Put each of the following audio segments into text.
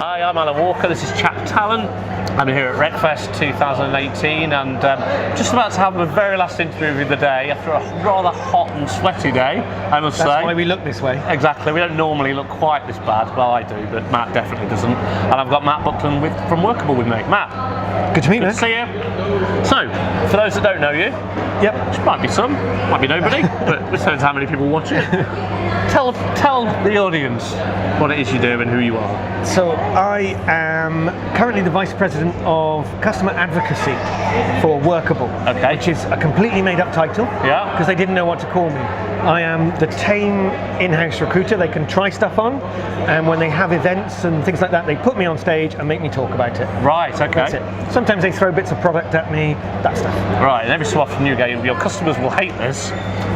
Hi, I'm Alan Walker, this is ChatTalent. I'm here at RecFest 2018 and just about to have the very last interview of the day after a rather hot and sweaty day, I must say. That's why we look this way. Exactly, we don't normally look quite this bad. Well, I do, but Matt definitely doesn't. And I've got Matt Buckland from Workable with me. Matt. Good to meet you. Good to see you. So, for those that don't know you, yep, which might be some, might be nobody, but it depends how many people watch it. Tell the audience what it is you do and who you are. So I am currently the Vice President of Customer Advocacy for Workable, okay, which is a completely made up title, yeah, because they didn't know what to call me. I am the tame in-house recruiter they can try stuff on, and when they have events and things like that, they put me on stage and make me talk about it. Right, okay. That's it. Sometimes they throw bits of product at me, that stuff. Right, and every so often you get your customers will hate this.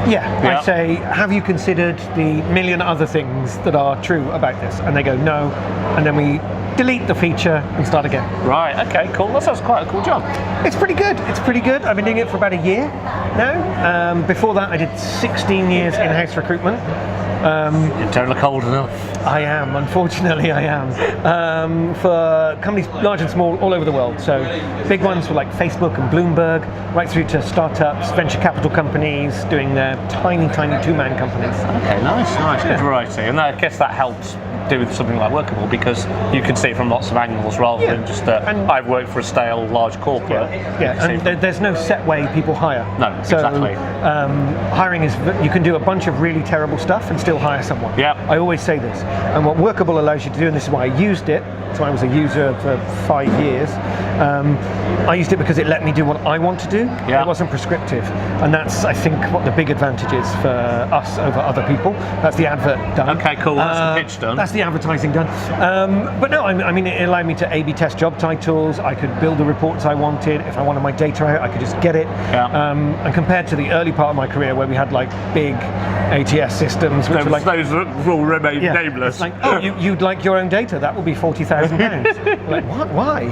Yeah, I say, have you considered the million other things that are true about this? And they go, no, and then we delete the feature and start again. Right, okay, cool. That sounds quite a cool job. It's pretty good, it's pretty good. I've been doing it for about a year now. Before that I did 16 years in-house recruitment. You don't look old enough. I am, unfortunately I am. For companies large and small all over the world. So big ones were like Facebook and Bloomberg, right through to startups, venture capital companies, doing their tiny two-man companies. Okay, nice, good variety. And I guess that helps do with something like Workable because you can see it from lots of angles rather than just I've worked for a stale large corporate. Yeah, and there's no set way people hire. No, so, exactly. Hiring is, you can do a bunch of really terrible stuff and still hire someone. Yeah. I always say this, and what Workable allows you to do, and this is why I used it, so I was a user for 5 years, I used it because it let me do what I want to do. Yeah. It wasn't prescriptive, and that's, I think, what the big advantage is for us over other people. That's the advert done. Okay, cool, that's the pitch done. That's the advertising done. But no, I mean, it allowed me to A/B test job titles. I could build the reports I wanted. If I wanted my data out, I could just get it. Yeah. And compared to the early part of my career where we had like big ATS systems, which were like, those will remain nameless. It's like, oh, you'd like your own data? That will be £40,000. Like, what? Why?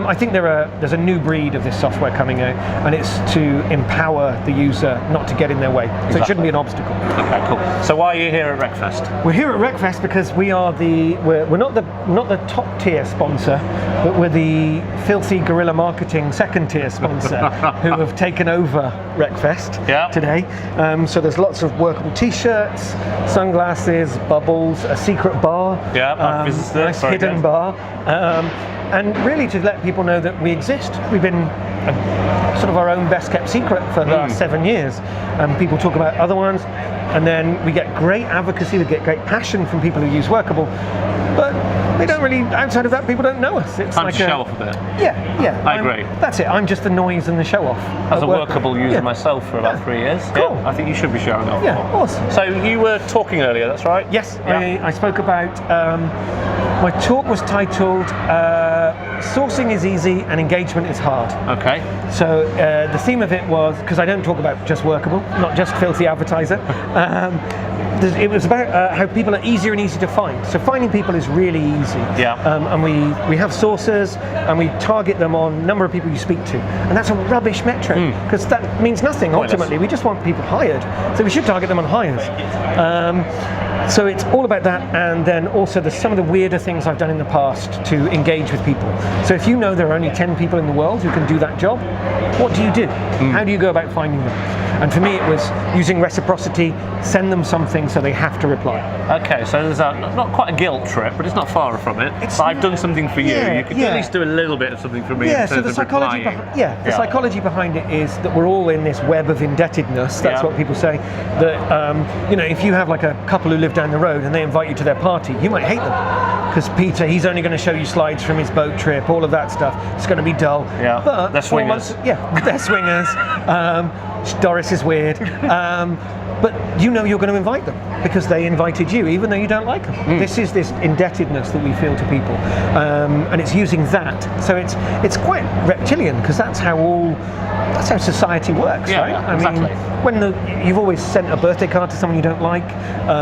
I think there's a new breed of this software coming out, and it's to empower the user, not to get in their way. So Exactly. It shouldn't be an obstacle. Okay, cool. So why are you here at RecFest? We're here at RecFest because we're not the top tier sponsor, but we're the filthy guerrilla marketing second tier sponsor who have taken over RecFest today. So there's lots of Workable t-shirts, sunglasses, bubbles, a secret bar, I've visited it. nice hidden bar, and really to let people know that we exist. We've been sort of our own best kept secret for the last 7 years. People talk about other ones, and then we get great advocacy, we get great passion from people who use Workable, but they don't really, outside of that, people don't know us. It's Time like to show off a bit. Yeah. I agree. That's it, I'm just the noise and the show off. As a Workable user myself for about 3 years. Cool. Yeah, I think you should be showing off. Yeah, awesome. So you were talking earlier, that's right? Yes, I spoke about, my talk was titled Sourcing is Easy and Engagement is Hard. Okay. So the theme of it was, because I don't talk about just Workable, not just filthy advertiser, it was about how people are easier and easier to find. So finding people is really easy. Yeah. And we have sources, and we target them on number of people you speak to. And that's a rubbish metric, because that means nothing ultimately. We just want people hired. So we should target them on hires. So it's all about that, and then also there's some of the weirder things I've done in the past to engage with people. So if you know there are only 10 people in the world who can do that job, what do you do? How do you go about finding them? And for me it was using reciprocity, send them something so they have to reply. Okay, so there's not quite a guilt trip, but it's not far from it. But I've done something for you. You could at least do a little bit of something for me. Yeah, so the psychology psychology behind it is that we're all in this web of indebtedness. That's what people say. That if you have like a couple who live down the road and they invite you to their party, you might hate them because Peter, he's only going to show you slides from his boat trip, all of that stuff. It's going to be dull. Yeah, but they're swingers. They're swingers. Doris is weird. But you're going to invite them because they invited you, even though you don't like them. This is this indebtedness that we feel to people, and it's using that. So it's quite reptilian because that's how society works, right? Exactly. When you've always sent a birthday card to someone you don't like,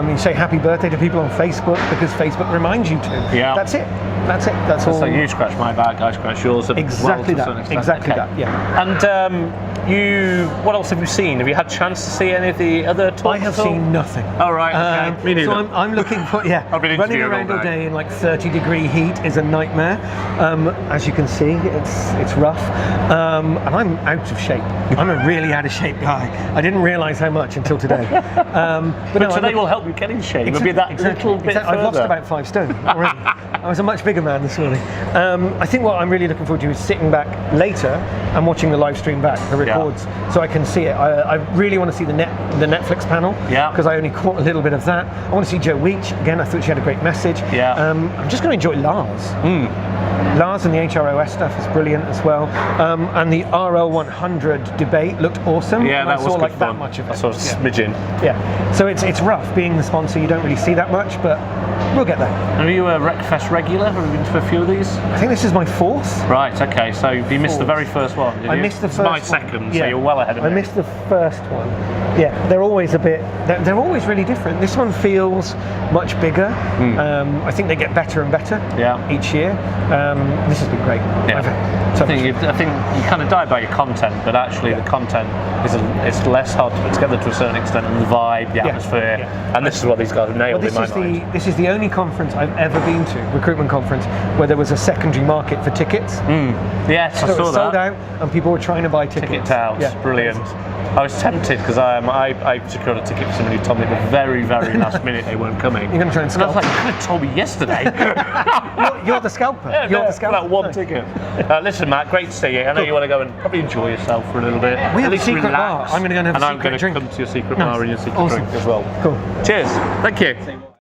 you say happy birthday to people on Facebook because Facebook reminds you to. Yeah. That's it. That's it. That's all. So you scratch my back, I scratch yours. Exactly well, to a certain that. extent. Exactly Okay. that. Yeah. And what else have you seen? Have you had a chance to see any of the other talks? I have seen nothing. Oh, right. Okay. Me neither. So I'm looking for I've been running interviewing around all all day. day in like 30-degree heat is a nightmare. As you can see, it's rough, and I'm out of shape. I'm a really out of shape guy. I didn't realise how much until today. But no, today will help you get in shape. It'll be that little bit further. I've lost about 5 stone already. I was a much bigger man this morning. I think what I'm really looking forward to is sitting back later and watching the live stream back, the records, so I can see it. I really want to see the Netflix panel, because I only caught a little bit of that. I want to see Jo Weech again. I thought she had a great message. I'm just going to enjoy Lars. Lars and the HROS stuff is brilliant as well, and the RL100 debate looked awesome. Yeah, that I was saw good like fun. that much of it. I saw a smidgen. Yeah, so it's rough being the sponsor. You don't really see that much, but we'll get there. Are you a RecFest regular? Have you been to a few of these? I think this is my 4th. Right. Okay. So you missed the very first one. Did you? I missed the first My one. second. Yeah. So you're well ahead of me. I missed the first one. Yeah, they're always a bit. They're always really different. This one feels much bigger. I think they get better and better each year. This has been great. I think you kind of die by your content, but actually the content is less hard to put together to a certain extent, and the vibe, the atmosphere, and this is what these guys have nailed in my mind. This is the only conference I've ever been to, recruitment conference, where there was a secondary market for tickets. Yes, I So it saw was that. sold out, and people were trying to buy tickets. Ticket out, brilliant. I was tempted because I secured a ticket for somebody who told me at the very, very last minute they weren't coming. You're going to try and scalp. I was like, you could have told me yesterday. You're the scalper. You're the scalper. That one ticket. Listen, Matt, great to see you. I know you want to go and probably enjoy yourself for a little bit. We have at a least secret relax. bar. I'm going to go and have a I'm secret going to drink. come to your secret bar and your secret Awesome. drink as well. Cool. Cheers. Thank you.